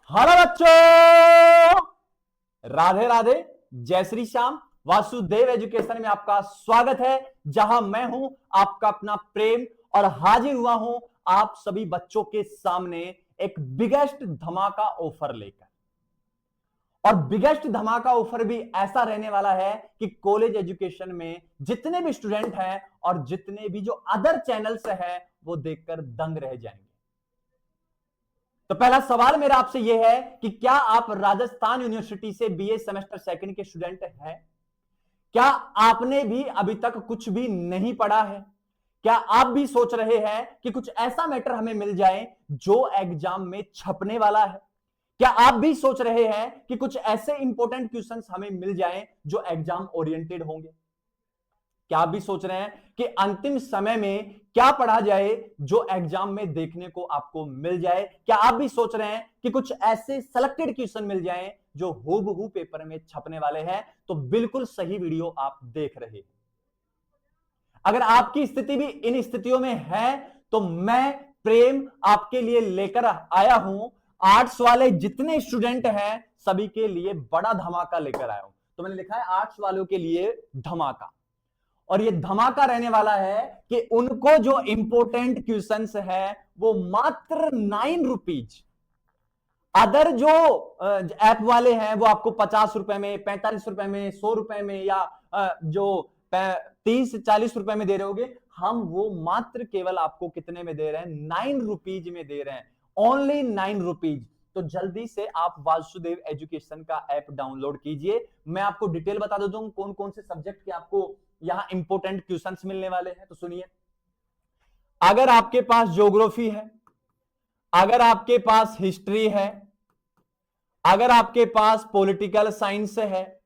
Hello बच्चों, राधे राधे, जय Shri Shyam. Vasudev education में आपका स्वागत है, जहां मैं हूं आपका अपना प्रेम और हाजिर हुआ हूं आप सभी बच्चों के सामने एक बिगेस्ट धमाका ऑफर लेकर। और बिगेस्ट धमाका ऑफर भी ऐसा रहने वाला है कि कॉलेज एजुकेशन में जितने भी स्टूडेंट हैं और जितने भी जो अदर चैनल्स हैं वो देखकर दंग रह जाएंगे। तो पहला सवाल मेरा आपसे यह है कि क्या आप राजस्थान यूनिवर्सिटी से बीए सेमेस्टर सेकंड के स्टूडेंट हैं? क्या आपने भी अभी तक कुछ भी नहीं पढ़ा है? क्या आप भी सोच रहे हैं कि कुछ ऐसा मैटर हमें मिल जाए जो एग्जाम में छपने वाला है? क्या आप भी सोच रहे हैं कि कुछ ऐसे इंपॉर्टेंट क्वेश्चंस हमें मिल जाएं जो एग्जाम ओरिएंटेड होंगे? क्या आप भी सोच रहे हैं कि अंतिम समय में क्या पढ़ा जाए जो एग्जाम में देखने को आपको मिल जाए? क्या आप भी सोच रहे हैं कि कुछ ऐसे सेलेक्टेड क्वेश्चन मिल जाएं जो हूबहू पेपर में छपने वाले हैं? तो बिल्कुल सही वीडियो आप देख रहे हैं। अगर आपकी स्थिति भी इन स्थितियों में है तो मैं प्रेम आपके लिए लेकर आया हूं। आर्ट्स वाले जितने स्टूडेंट हैं सभी के लिए बड़ा धमाका लेकर आया हूं। तो मैंने लिखा है आर्ट्स वालों के लिए धमाका, और ये धमाका रहने वाला है कि उनको जो इंपोर्टेंट क्वेश्चंस है वो मात्र 9 रुपीज। अदर जो ऐप वाले हैं वो आपको 50 रुपए में, 45 रुपए में, 100 रुपए में या जो 30-40 रुपए में दे रहे होगे, हम वो मात्र केवल आपको कितने में दे रहे हैं? 9 रुपीज में दे रहे हैं। Only 9 rupees. तो जल्दी से आप वासुदेव एजुकेशन का ऐप डाउनलोड कीजिए। मैं आपको डिटेल बता देता हूं कौन कौन से सब्जेक्ट के आपको यहां इंपोर्टेंट क्वेश्चंस मिलने वाले हैं। तो सुनिए, अगर आपके पास ज्योग्राफी है, अगर आपके पास हिस्ट्री है, अगर आपके पास पॉलिटिकल साइंस है,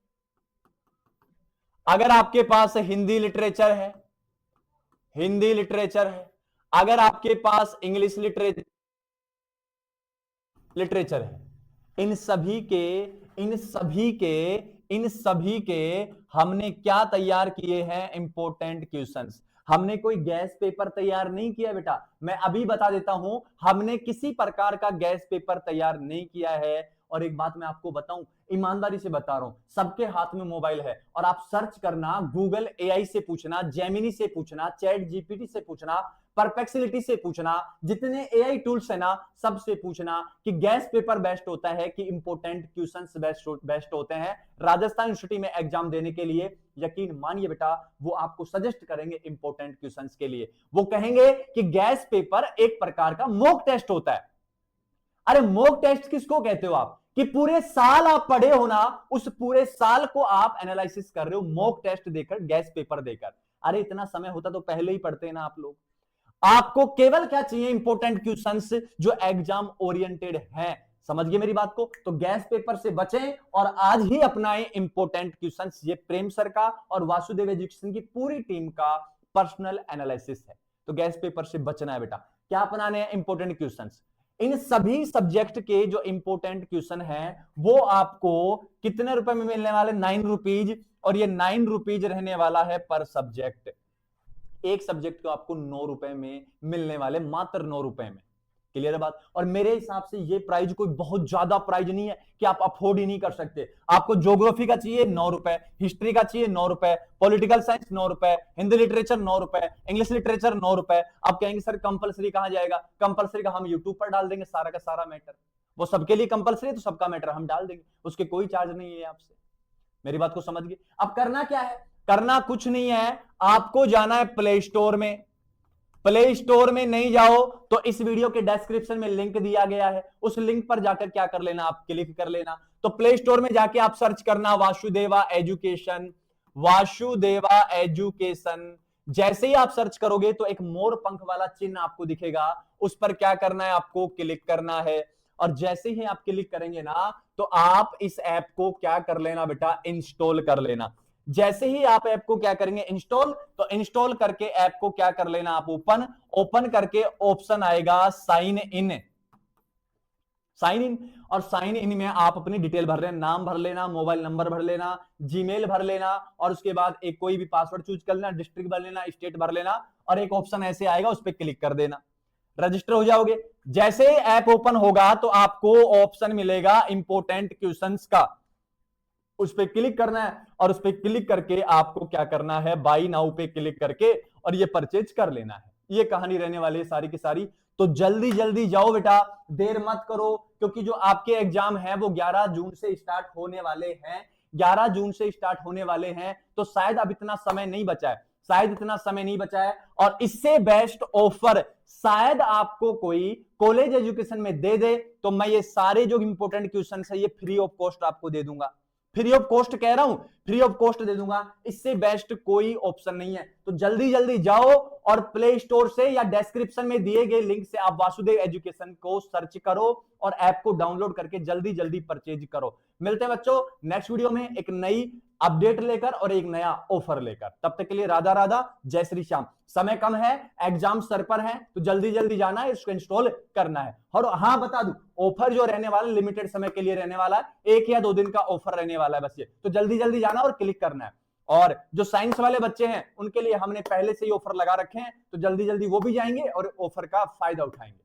अगर आपके पास हिंदी लिटरेचर है, हिंदी लिटरेचर है, अगर आपके पास इंग्लिश लिटरेचर है, इन सभी के इन सभी के इन सभी के हमने क्या तैयार किए हैं? Important questions. हमने कोई गैस पेपर तैयार नहीं किया बेटा, मैं अभी बता देता हूं, हमने किसी प्रकार का गैस पेपर तैयार नहीं किया है। और एक बात मैं आपको बताऊं, ईमानदारी से बता रहा हूं, सबके हाथ में मोबाइल है और आप सर्च करना, गूगल एआई से पूछना, जेमिनी से पूछना, चैट जीपीटी से पूछना, परप्लेक्सिटी से पूछना, जितने एआई टूल्स है ना सबसे पूछना कि गैस पेपर बेस्ट होता है कि इंपोर्टेंट क्वेश्चंस बेस्ट होते हैं राजस्थान यूनिवर्सिटी में एग्जाम देने के लिए। यकीन मानिए बेटा, वो आपको सजेस्ट करेंगे इंपोर्टेंट क्वेश्चंस के लिए। वो कहेंगे कि गैस पेपर एक प्रकार का मॉक टेस्ट होता है। अरे मॉक टेस्ट किसको कहते हो आप? कि पूरे साल आप पढ़े हो ना, उस पूरे साल को आप एनालिसिस कर रहे हो मॉक टेस्ट देकर, गैस पेपर देकर। अरे इतना समय होता तो पहले ही पढ़ते हैं ना आप लोग। आपको केवल क्या चाहिए? इंपोर्टेंट क्वेश्चंस जो एग्जाम ओरिएंटेड हैं। समझ गए मेरी बात को? तो गैस पेपर से बचें और आज ही अपनाएं इंपोर्टेंट क्वेश्चंस। ये प्रेम सर का और वासुदेव एजुकेशन की पूरी टीम का पर्सनल एनालिसिस है। तो गैस पेपर से बचना है बेटा। क्या अपनाने हैं? Important questions. इन सभी सब्जेक्ट के जो इंपोर्टेंट क्वेश्चन हैं वो आपको कितने रुपए में मिलने वाले? 9 रुपीज। और ये 9 रुपीज रहने वाला है पर सब्जेक्ट। एक सब्जेक्ट को आपको 9 रुपए में मिलने वाले, मात्र 9 रुपए में। क्लियर है बात? और मेरे हिसाब से ये प्राइस कोई बहुत ज्यादा प्राइस नहीं है कि आप अफोर्ड ही नहीं कर सकते। आपको ज्योग्राफी का चाहिए 9 रुपए, हिस्ट्री का चाहिए 9 रुपए, पॉलिटिकल साइंस 9 रुपए, हिंदी लिटरेचर 9 रुपए, इंग्लिश लिटरेचर 9 रुपए। आप कहेंगे सर कंपलसरी कहां जाएगा? कंपलसरी का हम यूट्यूब पर डाल देंगे सारा का सारा मैटर। वो सबके लिए कंपलसरी है तो सबका मैटर हम डाल देंगे, उसके कोई चार्ज नहीं है आपसे। मेरी बात को समझ गए? अब करना क्या है? करना कुछ नहीं है, आपको जाना है प्ले स्टोर में। प्ले स्टोर में नहीं जाओ तो इस वीडियो के डिस्क्रिप्शन में लिंक दिया गया है, उस लिंक पर जाकर क्या कर लेना? आप क्लिक कर लेना। तो प्ले स्टोर में जाके आप सर्च करना वासुदेवा एजुकेशन, वासुदेवा एजुकेशन। जैसे ही आप सर्च करोगे तो एक मोर पंख वाला चिन्ह आपको दिखेगा, उस पर क्या करना है? आपको क्लिक करना है। और जैसे ही आप क्लिक करेंगे ना तो आप इस ऐप को क्या कर लेना बेटा? इंस्टॉल कर लेना। जैसे ही आप ऐप को क्या करेंगे? इंस्टॉल। तो इंस्टॉल करके ऐप को क्या कर लेना? आप ओपन। ओपन करके ऑप्शन आएगा साइन इन। Sign in. और साइन इन में आप अपनी डिटेल भर लेना, नाम भर लेना, मोबाइल नंबर भर लेना, जीमेल भर लेना, और उसके बाद एक कोई भी पासवर्ड चूज कर लेना, डिस्ट्रिक्ट भर लेना, स्टेट भर लेना, और एक ऑप्शन ऐसे आएगा उस पर क्लिक कर देना। रजिस्टर हो जाओगे। जैसे ही ऐप ओपन होगा तो आपको ऑप्शन मिलेगा इंपोर्टेंट क्वेश्चंस का, उस पर क्लिक करना है और उस पर क्लिक करके आपको क्या करना है, बाई नाउ पे क्लिक करके और ये परचेज कर लेना है। ये कहानी रहने वाली है सारी की सारी। तो जल्दी जल्दी जाओ बेटा, देर मत करो, क्योंकि जो आपके एग्जाम है वो 11 जून से स्टार्ट होने वाले हैं। 11 जून से स्टार्ट होने वाले हैं, तो शायद अब इतना समय नहीं बचा है, शायद इतना समय नहीं बचा है। और इससे बेस्ट ऑफर शायद आपको कोई कॉलेज एजुकेशन में दे दे, तो मैं ये सारे जो इंपोर्टेंट क्वेश्चन है ये फ्री ऑफ कॉस्ट आपको दे दूंगा। फ्री ऑफ कॉस्ट कह रहा हूं, फ्री ऑफ कॉस्ट दे दूंगा, इससे बेस्ट कोई ऑप्शन नहीं है। तो जल्दी जल्दी जाओ और प्ले स्टोर से या डिस्क्रिप्शन में दिए गए लिंक से आप वासुदेव एजुकेशन को सर्च करो और ऐप को डाउनलोड करके जल्दी जल्दी परचेज करो। मिलते हैं बच्चों नेक्स्ट वीडियो में एक नई अपडेट लेकर और एक नया ऑफर लेकर। तब तक के लिए राधा राधा, जय श्री श्याम। समय कम है, एग्जाम सर पर है, तो जल्दी जल्दी जाना है, इसको इंस्टॉल करना है। और हाँ बता दूं, ऑफर जो रहने वाला लिमिटेड समय के लिए रहने वाला है, 1 या 2 दिन का ऑफर रहने वाला है बस ये, तो जल्दी जल्दी जाना और क्लिक करना है। और जो साइंस वाले बच्चे हैं उनके लिए हमने पहले से ही ऑफर लगा रखे हैं, तो जल्दी जल्दी वो भी जाएंगे और ऑफर का फायदा उठाएंगे।